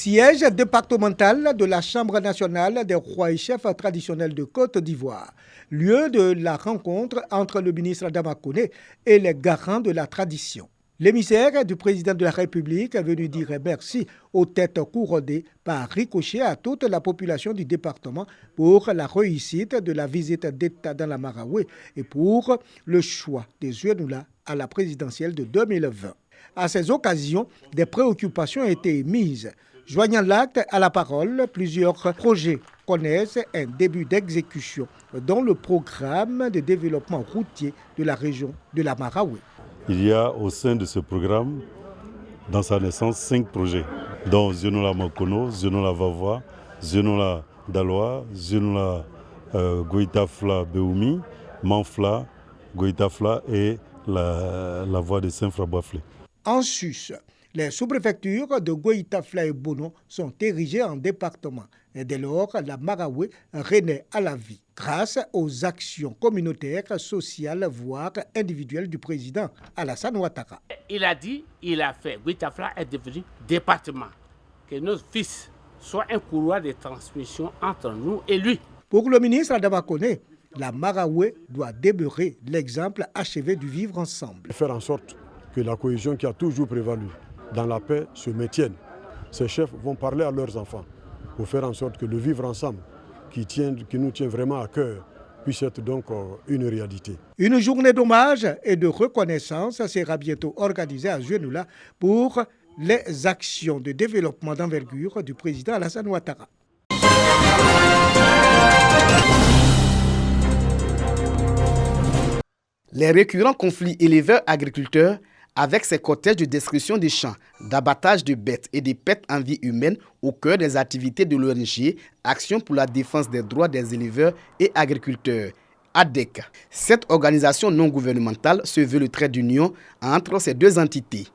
Siège départemental de la Chambre nationale des rois et chefs traditionnels de Côte d'Ivoire, lieu de la rencontre entre le ministre Adama Koné et les garants de la tradition. L'émissaire du président de la République est venu dire merci aux têtes couronnées par ricochet à toute la population du département pour la réussite de la visite d'État dans la Maraoué et pour le choix des Yenoula à la présidentielle de 2020. À ces occasions, des préoccupations ont été émises. Joignant l'acte à la parole, plusieurs projets connaissent un début d'exécution, dont le programme de développement routier de la région de la Maraoué. Il y a au sein de ce programme, dans sa naissance, 5 projets, dont Zenola Makono, Zenola Vavoa, Zenola Daloa, Zenola Goïtafla Beoumi, Manfla, Goïtafla et la voie de Saint-Fraboiflé. En sus, les sous-préfectures de Goïtafla et Bono sont érigées en département. Et dès lors, la Maraoué renaît à la vie grâce aux actions communautaires, sociales, voire individuelles du président Alassane Ouattara. Il a dit, il a fait, Goïtafla est devenu département. Que nos fils soient un couloir de transmission entre nous et lui. Pour le ministre Adama Koné, la Maraoué doit demeurer l'exemple achevé du vivre ensemble. Faire en sorte que la cohésion qui a toujours prévalu dans la paix se maintienne. Ces chefs vont parler à leurs enfants pour faire en sorte que le vivre ensemble qui nous tient vraiment à cœur puisse être donc une réalité. Une journée d'hommage et de reconnaissance sera bientôt organisée à Zenoula pour les actions de développement d'envergure du président Alassane Ouattara. Les récurrents conflits éleveurs-agriculteurs avec ses cortèges de destruction des champs, d'abattage de bêtes et des pertes en vie humaine au cœur des activités de l'ONG Action pour la défense des droits des éleveurs et agriculteurs, ADEC. Cette organisation non gouvernementale se veut le trait d'union entre ces deux entités.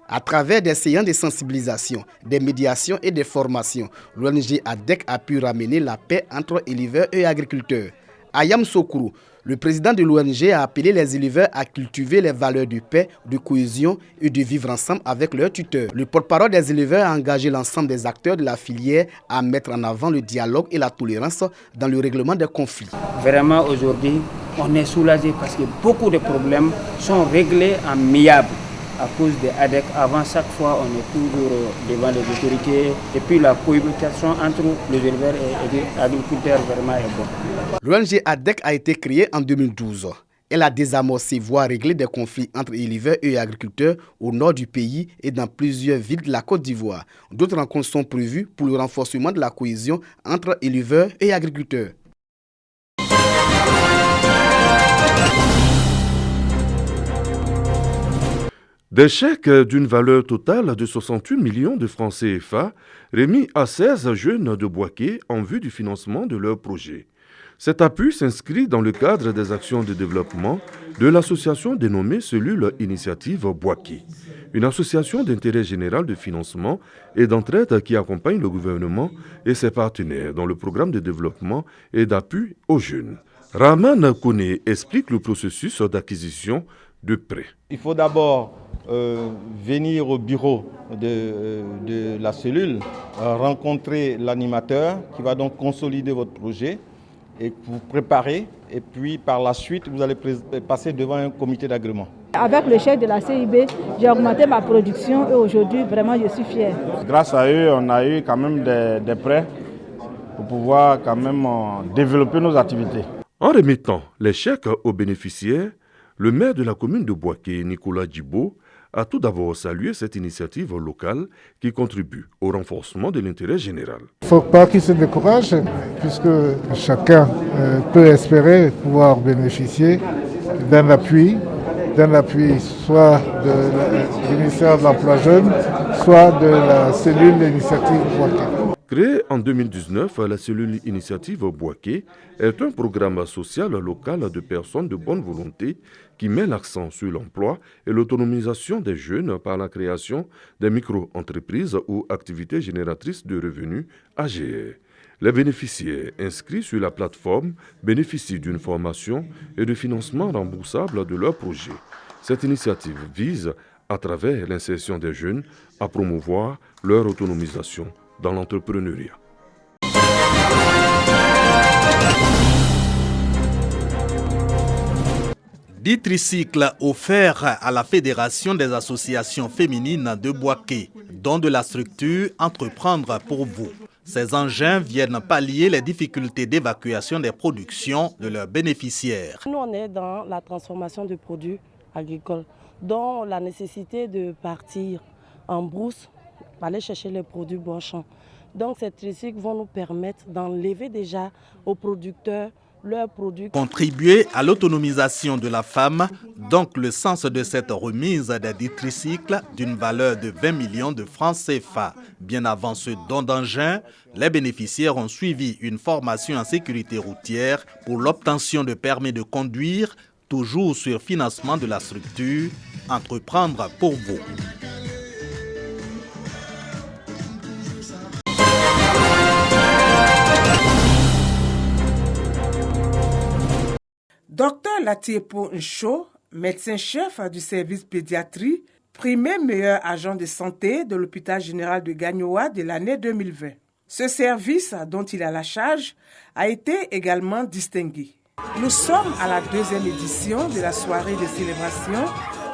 À travers des séances de sensibilisation, des médiations et des formations, l'ONG ADEC a pu ramener la paix entre éleveurs et agriculteurs. Ayam Sokourou, le président de l'ONG, a appelé les éleveurs à cultiver les valeurs de paix, de cohésion et de vivre ensemble avec leurs tuteurs. Le porte-parole des éleveurs a engagé l'ensemble des acteurs de la filière à mettre en avant le dialogue et la tolérance dans le règlement des conflits. Vraiment aujourd'hui, on est soulagé parce que beaucoup de problèmes sont réglés en miable à cause des ADEC. Avant, chaque fois, on est toujours devant les autorités et puis la cohabitation entre les éleveurs et les agriculteurs vraiment est bonne. L'ONG ADEC a été créée en 2012. Elle a désamorcé, voire réglé des conflits entre éleveurs et agriculteurs au nord du pays et dans plusieurs villes de la Côte d'Ivoire. D'autres rencontres sont prévues pour le renforcement de la cohésion entre éleveurs et agriculteurs. Des chèques d'une valeur totale de 68 millions de francs CFA remis à 16 jeunes de Bouaké en vue du financement de leur projet. Cet appui s'inscrit dans le cadre des actions de développement de l'association dénommée Cellule Initiative Bouaké, une association d'intérêt général de financement et d'entraide qui accompagne le gouvernement et ses partenaires dans le programme de développement et d'appui aux jeunes. Rahman Koné explique le processus d'acquisition de prêts. Il faut d'abord venir au bureau de la cellule, rencontrer l'animateur qui va donc consolider votre projet et vous préparer. Et puis par la suite, vous allez passer devant un comité d'agrément. Avec le chèque de la CIB, j'ai augmenté ma production et aujourd'hui, vraiment, je suis fier. Grâce à eux, on a eu quand même des prêts pour pouvoir quand même développer nos activités. En remettant les chèques aux bénéficiaires, le maire de la commune de Bouaké, Nicolas Djibo, a tout d'abord salué cette initiative locale qui contribue au renforcement de l'intérêt général. Il ne faut pas qu'ils se découragent, puisque chacun peut espérer pouvoir bénéficier d'un appui soit du ministère de l'Emploi jeune, soit de la cellule d'initiative Bouaké. Créée en 2019, la cellule Initiative Bouaké est un programme social local de personnes de bonne volonté qui met l'accent sur l'emploi et l'autonomisation des jeunes par la création des micro-entreprises ou activités génératrices de revenus AGR. Les bénéficiaires inscrits sur la plateforme bénéficient d'une formation et de financement remboursable de leur projet. Cette initiative vise, à travers l'insertion des jeunes, à promouvoir leur autonomisation dans l'entrepreneuriat. Des tricycles offerts à la Fédération des associations féminines de Bouaké, dont de la structure Entreprendre pour vous. Ces engins viennent pallier les difficultés d'évacuation des productions de leurs bénéficiaires. Nous, on est dans la transformation de produits agricoles, dont la nécessité de partir en brousse pour aller chercher les produits bon champ. Donc ces tricycles vont nous permettre d'enlever déjà aux producteurs leurs produits. Contribuer à l'autonomisation de la femme, donc le sens de cette remise des tricycles d'une valeur de 20 millions de francs CFA. Bien avant ce don d'engin, les bénéficiaires ont suivi une formation en sécurité routière pour l'obtention de permis de conduire, toujours sur financement de la structure Entreprendre pour vous. Docteur Latiepo Ncho, médecin-chef du service pédiatrie, primé meilleur agent de santé de l'hôpital général de Gagnoa de l'année 2020. Ce service, dont il a la charge, a été également distingué. Nous sommes à la 2e édition de la soirée de célébration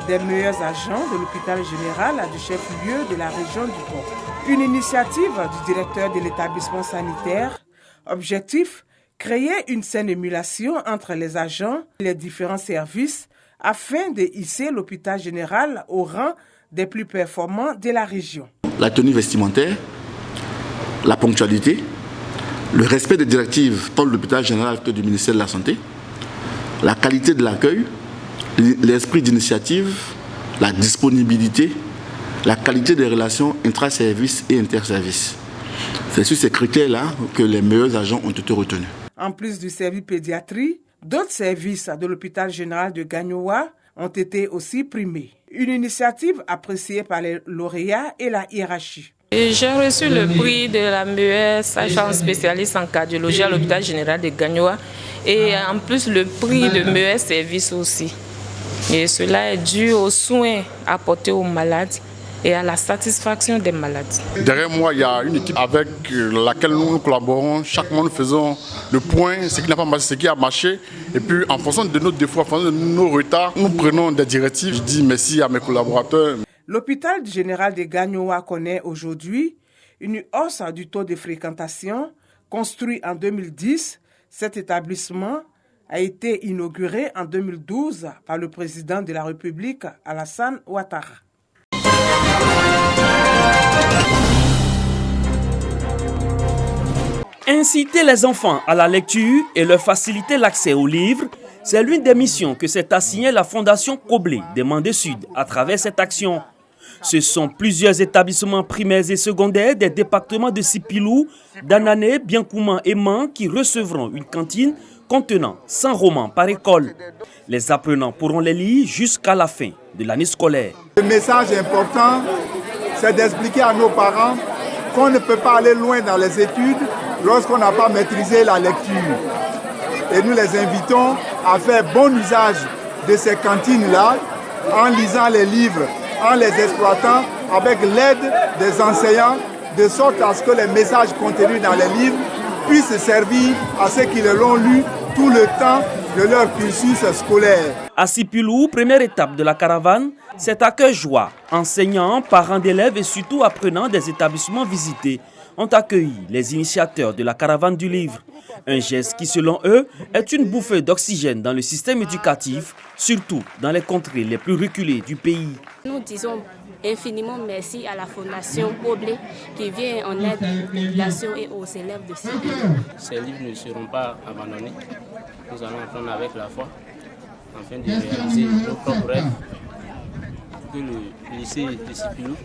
des meilleurs agents de l'hôpital général du chef-lieu de la région du Port. Une initiative du directeur de l'établissement sanitaire. Objectif, créer une saine émulation entre les agents et les différents services afin de hisser l'hôpital général au rang des plus performants de la région. La tenue vestimentaire, la ponctualité, le respect des directives tant de l'hôpital général que du ministère de la Santé, la qualité de l'accueil, l'esprit d'initiative, la disponibilité, la qualité des relations intra-services et inter-services. C'est sur ces critères-là que les meilleurs agents ont été retenus. En plus du service pédiatrie, d'autres services de l'hôpital général de Gagnoa ont été aussi primés. Une initiative appréciée par les lauréats et la hiérarchie. J'ai reçu le prix de la meilleure sage-femme spécialiste en cardiologie à l'hôpital général de Gagnoa et en plus le prix de meilleur service aussi. Et cela est dû aux soins apportés aux malades et à la satisfaction des malades. Derrière moi, il y a une équipe avec laquelle nous collaborons. Chaque mois, nous faisons le point, ce qui n'a pas marché, ce qui a marché. Et puis, en fonction de nos défauts, en fonction de nos retards, nous prenons des directives. Je dis merci à mes collaborateurs. L'hôpital général de Gagnoa connaît aujourd'hui une hausse du taux de fréquentation. Construit en 2010, cet établissement a été inauguré en 2012 par le président de la République, Alassane Ouattara. Inciter les enfants à la lecture et leur faciliter l'accès aux livres, c'est l'une des missions que s'est assignée la Fondation Koblé des Mandés Sud à travers cette action. Ce sont plusieurs établissements primaires et secondaires des départements de Sipilou, d'Anané, Biankouma et Man qui recevront une cantine contenant 100 romans par école. Les apprenants pourront les lire jusqu'à la fin de l'année scolaire. Le message important, c'est d'expliquer à nos parents qu'on ne peut pas aller loin dans les études lorsqu'on n'a pas maîtrisé la lecture. Et nous les invitons à faire bon usage de ces cantines-là en lisant les livres, en les exploitant avec l'aide des enseignants, de sorte à ce que les messages contenus dans les livres puissent servir à ceux qui l'ont lu tout le temps de leur cursus scolaire. À Sipilou, première étape de la caravane, cet accueil-joie, enseignants, parents d'élèves et surtout apprenants des établissements visités ont accueilli les initiateurs de la caravane du livre. Un geste qui, selon eux, est une bouffée d'oxygène dans le système éducatif, surtout dans les contrées les plus reculées du pays. Nous disons infiniment merci à la Fondation Koblé qui vient en aide aux populations et aux élèves de Sipilou. Ces livres ne seront pas abandonnés. Nous allons apprendre avec la foi afin de réaliser nos propres rêves pour que le lycée de Sipilou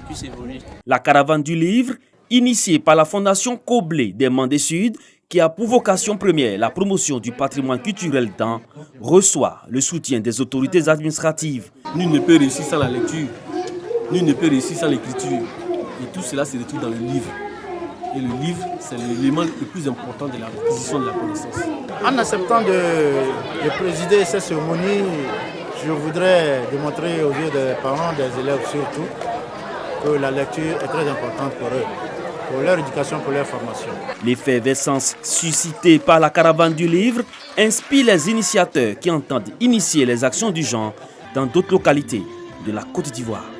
puisse évoluer. La caravane du livre, initiée par la Fondation Koblé des Mandés Sud, qui a pour vocation première la promotion du patrimoine culturel d'An, reçoit le soutien des autorités administratives. Nul ne peut réussir sans la lecture, nul ne peut réussir sans l'écriture. Et tout cela se retrouve dans le livre. Et le livre, c'est l'élément le plus important de la l'acquisition de la connaissance. En acceptant de présider cette cérémonie, je voudrais démontrer aux yeux des parents, des élèves surtout, que la lecture est très importante pour eux. pour leur éducation, pour leur formation. L'effervescence suscitée par la caravane du livre inspire les initiateurs qui entendent initier les actions du genre dans d'autres localités de la Côte d'Ivoire.